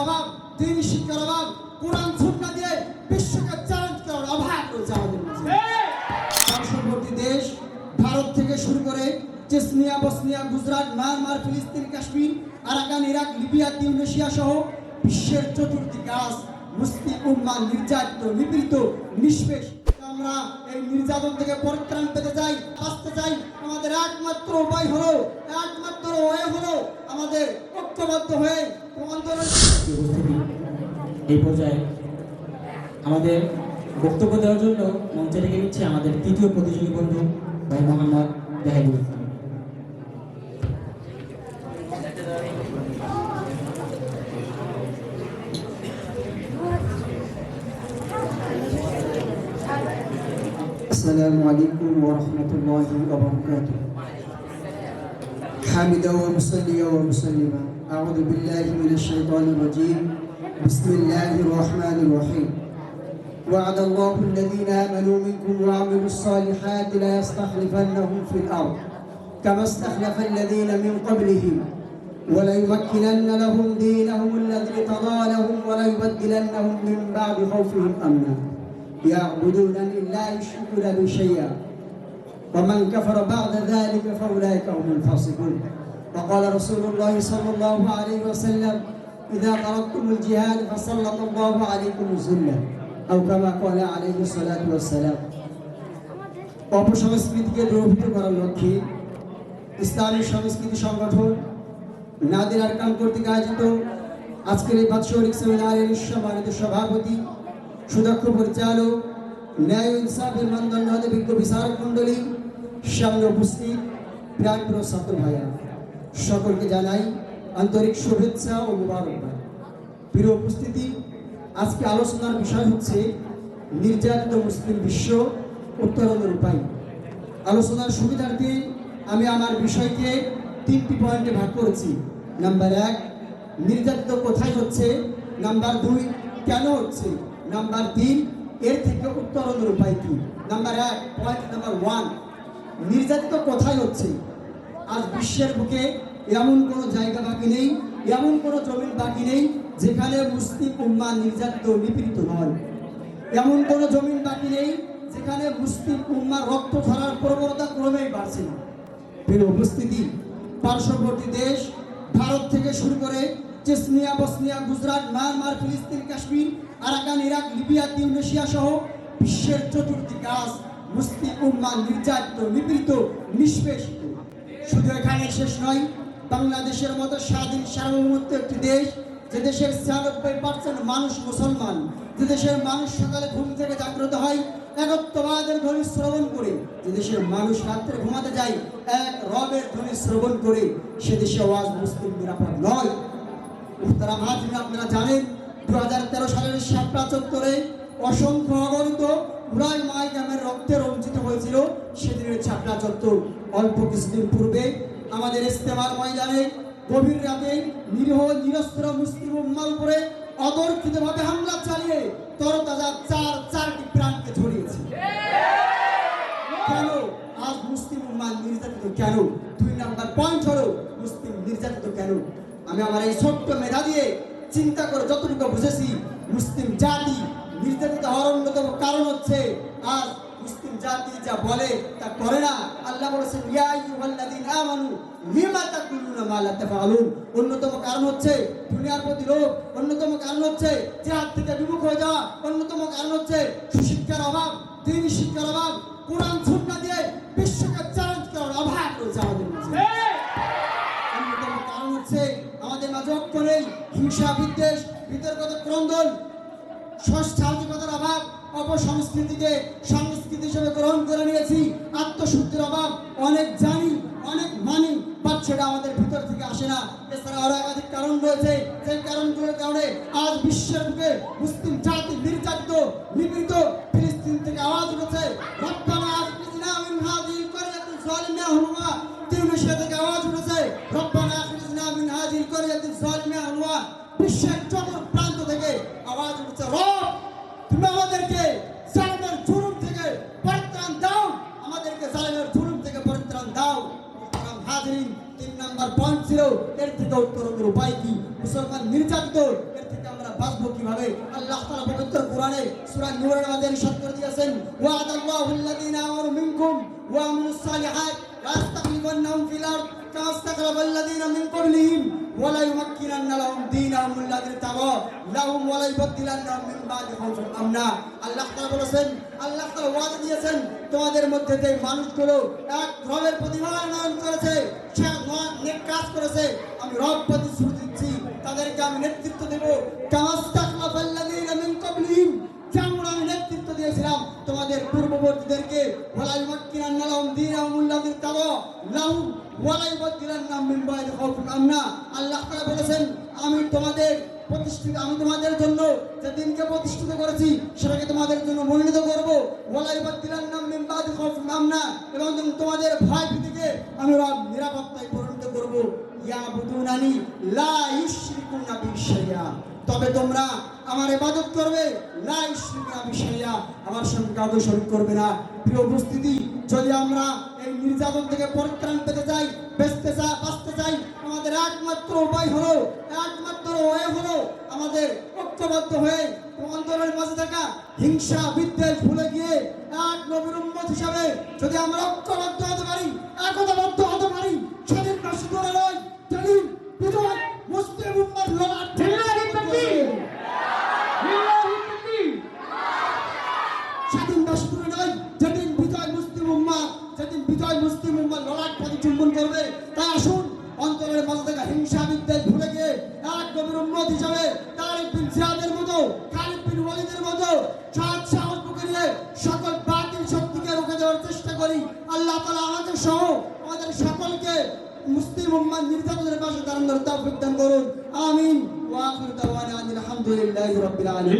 অভাব, দিন শিক্ষার অভাব, কোরআন সুন্নাহ দিয়ে বিশ্বকে চ্যালেঞ্জ করার অভাব রয়েছে আমাদের মাঝে। পার্শ্ববর্তী দেশ ভারত থেকে শুরু করে চেচনিয়া, বসনিয়া, গুজরাট, মায়ানমার, ফিলিস্তিন, Kashmir, Arakan, Iraq, Libya, Tunisia সহ বিশ্বের চতুর্দিকে আজ মুসলিম উম্মাহ নির্যাতিত, নিপীড়িত, নিষ্পেষ। আমরা এই নির্যাতন থেকে পরিত্রাণ পেতে চাই, বাঁচতে চাই। আমাদের একমাত্র উপায় হলো, একমাত্র ওয়ে হলো আমাদের ঐক্যবদ্ধ হয়ে আন্দোলন। এই পর্যায়ে আমাদের বক্তব্য দেওয়ার জন্য মঞ্চে রেখে নিচ্ছে আমাদের তৃতীয় প্রতিযোগী বন্ধু ভাই মোহাম্মদ জাহিদুল ইসলাম। السلام عليكم ورحمة الله وبركاته. حامدا ومصليا ومسلما أعوذ بالله من الشيطان الرجيم. بسم الله الرحمن الرحيم. وعد الله الذين آمنوا منكم وعملوا الصالحات لا يستخلفنهم في الأرض كما استخلف الذين من قبلهم وليمكنن لهم دينهم الذي ارتضى لهم وليبدلنهم من بعد خوفهم أمنا يعبدونني لا يشركون بي شيئا ومن كفر بعد ذلك فأولئك هم الفاسقون. وقال رسول الله صلى الله عليه وسلم إذا تركتم الجهاد فسلط الله عليكم الذلة أو كما قال عليه الصلاة والسلام. অপসংস্কৃতিকে দূরীভূত করার লক্ষ্যে ইসলামী সংস্কৃতি সংগঠন নাদির আরকান কর্তৃক আয়োজিত আজকের এই বাৎসরিক সেমিনারের সম্মানিত সভাপতি, সুদক্ষ পরিচালক, ন্যায় ইনসাফের মানদণ্ড হতে বিজ্ঞ বিচারক মণ্ডলী, সামনে উপস্থিত প্রাণপ্রিয় ছাত্র ভাইয়া, সকলকে জানাই আন্তরিক শুভেচ্ছা ও মুবারকবাদ। প্রিয় উপস্থিতি, আজকে আলোচনার বিষয় হচ্ছে নির্যাতিত মুসলিম বিশ্ব উত্তরণের উপায়। আলোচনার সুবিধার্থে আমি আমার বিষয়কে 3টি পয়েন্টে ভাগ করেছি। নাম্বার 1, নির্যাতিত কোথায় হচ্ছে। নাম্বার 2, কেন হচ্ছে। নাম্বার 3, এর থেকে উত্তরণের উপায় কি। নাম্বার 1, পয়েন্ট নাম্বার 1, নির্যাতিত কোথায় হচ্ছে। আজ বিশ্বের বুকে এমন কোনো জায়গা বাকি নেই, এমন কোনো জমিন বাকি নেই যেখানে মুসলিম উম্মাহ নির্যাতিত, নিপীড়িত নয়। এমন কোনো জমিন বাকি নেই যেখানে মুসলিম উম্মাহ রক্ত ঝরার প্রবণতা ক্রমেই বাড়ছে না। প্রিয় উপস্থিতি, পার্শ্ববর্তী দেশ ভারত থেকে শুরু করে চেচনিয়া, বসনিয়া, গুজরাট, মায়ানমার, ফিলিস্তিন, Kashmir, Arakan, Iraq, Libya, Tunisia সহ বিশ্বের চতুর্দিকে আজ মুসলিম উম্মাহ নির্যাতিত, নিপীড়িত, নিষ্পেষিত। শুধু এখানে শেষ নয়, বাংলাদেশের মতো স্বাধীন সার্বভৌমত্ব একটি দেশ, যে দেশের 96% মানুষ মুসলমান, যে দেশের মানুষ সকালে ঘুম থেকে জাগ্রত হয় একত্ববাদের ধ্বনি শ্রবণ করে, যে দেশের মানুষ রাত্রে ঘুমাতে যায় এক রবের ধ্বনি শ্রবণ করে, সে দেশে আওয়াজ মুসলিম নিরাপদ নয়। মুহতারাম হাজিরিন, আপনারা জানেন 2013 সালের শাপলা চত্বরে অসংখ্য অগণিত উড়াই মাইদামের রক্তে রঞ্জিত হয়েছিল সেদিনের শাপলা চত্বর। অল্প কিছুদিন পূর্বে আমাদের ইস্তেমার ময়দানে গভীর রাতে নিরীহ নিরস্ত্র মুসলিম উম্মার উপরে অতর্কিতভাবে হামলা চালিয়ে তরতাজা চারটি প্রাণকে ঝরিয়েছে। কেন আজ মুসলিম উম্মাহ নির্যাতিত কেন? 2 নাম্বার পয়েন্ট হলো মুসলিম নির্যাতিত কেন। আমি আমার এই ছোট্ট মেধা দিয়ে চিন্তা করে যতটুকু বুঝেছি, মুসলিম জাতি নির্যাতিত হওয়ার অন্যতম কারণ হচ্ছে আজ মুসলিম জাতি যা বলে তা করে না। আল্লাহ বলেছেন ইয়া আইয়ুহাল্লাযীনা আমানু লিমা তাকুলুনা মা লা তাফআলুন। অন্যতম কারণ হচ্ছে দুনিয়ার প্রতি লোভ, অন্যতম কারণ হচ্ছে জিহাদ থেকে বিমুখ হয়ে যাওয়া, অন্যতম কারণ হচ্ছে সুশিক্ষার অভাব, দ্বীন শিক্ষার অভাব, কোরআন সুন্নাহ দিয়ে বিশ্বকে চ্যালেঞ্জ করার অভাব রয়েছে আমাদের মাঝে। অন্যতম কারণ হচ্ছে আমাদের মাঝে ঐক্য নেই, হিংসা, বিদ্বেষ, বিতর্কিত ক্রন্দন, সামাজিকতার অভাব, অপসংস্কৃতিকে সংস্কৃতি হিসেবে গ্রহণ করে নিয়েছি, আত্মশুদ্ধির অভাব, অনেক জানি অনেক মানি বাট সেটা আমাদের ভিতর থেকে আসে না। এছাড়া আরো একাধিক কারণ রয়েছে, সেই কারণগুলোর কারণে আজ বিশ্বের বুকে মুসলিম জাতি নির্যাতিত, নিপীড়িত। ফিলিস্তিন থেকে আওয়াজ উঠেছে রব্বানা আখরিজনা মিন হাযিহিল ক্বরিয়াতিল যালিমা আহলুহা। তিউনিসিয়া থেকে আওয়াজ উঠেছে রব্বানা আখরিজনা মিন হাযিহিল ক্বরিয়াতিল যালিমা আহলুহা। বিশ্বের চতুর্থ প্রান্ত থেকে আওয়াজ উঠেছে রব তুমি আমাদেরকে জালিমের জুলুম থেকে পরিত্রাণ দাও, আমাদেরকে জালিমের জুলুম থেকে পরিত্রাণ দাও। হাজিরিন, 3 নাম্বার পয়েন্ট ছিল এর থেকে উত্তরণের উপায় কি। মুসলমান নির্যাতিত, এর থেকে আমরা বাঁচবো কিভাবে? আল্লাহ তাআলা পবিত্র কোরআনে সূরা নূরের মধ্যে ইরশাদ করে দিয়েছেন, ওয়া'দাল্লাহুল্লাযীনা আমানু মিনকুম ওয়া আমিলুস সালিহাত লায়াস্তাখলিফান্নাহুম ফিল আরদ কামা ইসতাখলাফাল্লাযীনা মিন ক্বাবলিহিম ওয়া লা ইউমাক্কিনান্না লাহুম দীনাহুম আল্লাযী ইরতাদা লাহুম ওয়া লা ইউবাদদিলান্নাহুম মিন বা'দি খাউফিহিম আমনা। আল্লাহ তাআলা বলেছেন, আল্লাহ তাআলা ওয়াদা দিয়েছেন, তোমাদের মধ্যে যে মানুষগুলো এক রবের প্রতি ঈমান করেছে, সে নেক কাজ করেছে, আমি রব প্রতিশ্রুতি দিচ্ছি তাদেরকে আমি নেতৃত্ব দেব। কামা ইসতাখলাফাল্লাযীনা মিন ক্বাবলিহিম, যেমন আমি নেতৃত্ব দিয়েছিলাম তোমাদের পূর্ববর্তীদেরকে, ওয়ালা ইউমাক্কিনান্না লাহুম দীনাহুম আল্লাযী ইরতাদা লাহুম ওয়া লা ইউবাদদিলান্নাহুম মিন বা'দি খাউফিহিম আমনা। আল্লাহ তাআলা বলেছেন, আমি তোমাদের জন্য যে দিনকে প্রতিষ্ঠিত করেছি সেটাকে তোমাদের জন্য মনোনীত করব। ওয়ালা ইউবাদদিলান্নাহুম মিন বা'দি খাউফিহিম আমনা, এবং তোমাদের ভয় ভীতিকে আমি রব নিরাপত্তায় পরিণত করব। ইয়াবুদুনানি লা ইউশরিকুনা বি শাইআ, তবে তোমরা আমার ইবাদত করবে, লা ইউশরিকুনা বি শাইআ, আমার সঙ্গে কাউকে শরীক করবে না। প্রিয় উপস্থিতি, যদি আমরা এই নির্যাতন থেকে পরিত্রাণ পেতে চাই, বাঁচতে চাই, আমাদের একমাত্র উপায় হলো, একমাত্র ওয়ে হলো আমাদের ঐক্যবদ্ধ হয়ে অন্তরের মাঝে থাকা হিংসা বিদ্বেষ ভুলে গিয়ে এক নবীর উম্মত হিসাবে যদি আমরা ঐক্যবদ্ধ হতে পারি, একতাবদ্ধ হতে পারি, সেদিন না শুধু নয়, সেদিন বিজয় মুসলিম উম্মত লড়াই সেদিন না শুধু নয়, যেদিন বিজয় মুসলিম উম্মত লড়াই পথে চুম্বন করবে। তাই আসুন অন্তরের মাঝে থাকা হিংসা বিদ্বেষ ভুলে গিয়ে এক নবীর উম্মত হিসাবে তারিক বিন জিয়াদের মতো, খালিদ বিন ওয়ালিদের মতো সাহস বুকে নিয়ে সকল বাতিল শক্তিকে রুখে দেওয়ার চেষ্টা করি। আল্লাহ তাআলা আমাদের সহ আমাদের সকলকে মুসলিম উম্মাহ নির্যাতনের পাশে দাঁড়ানোর তৌফিক দান করুন। আমিন। ওয়া আখিরু দাওয়ানা আলহামদুলিল্লাহি রাব্বিল আলামিন।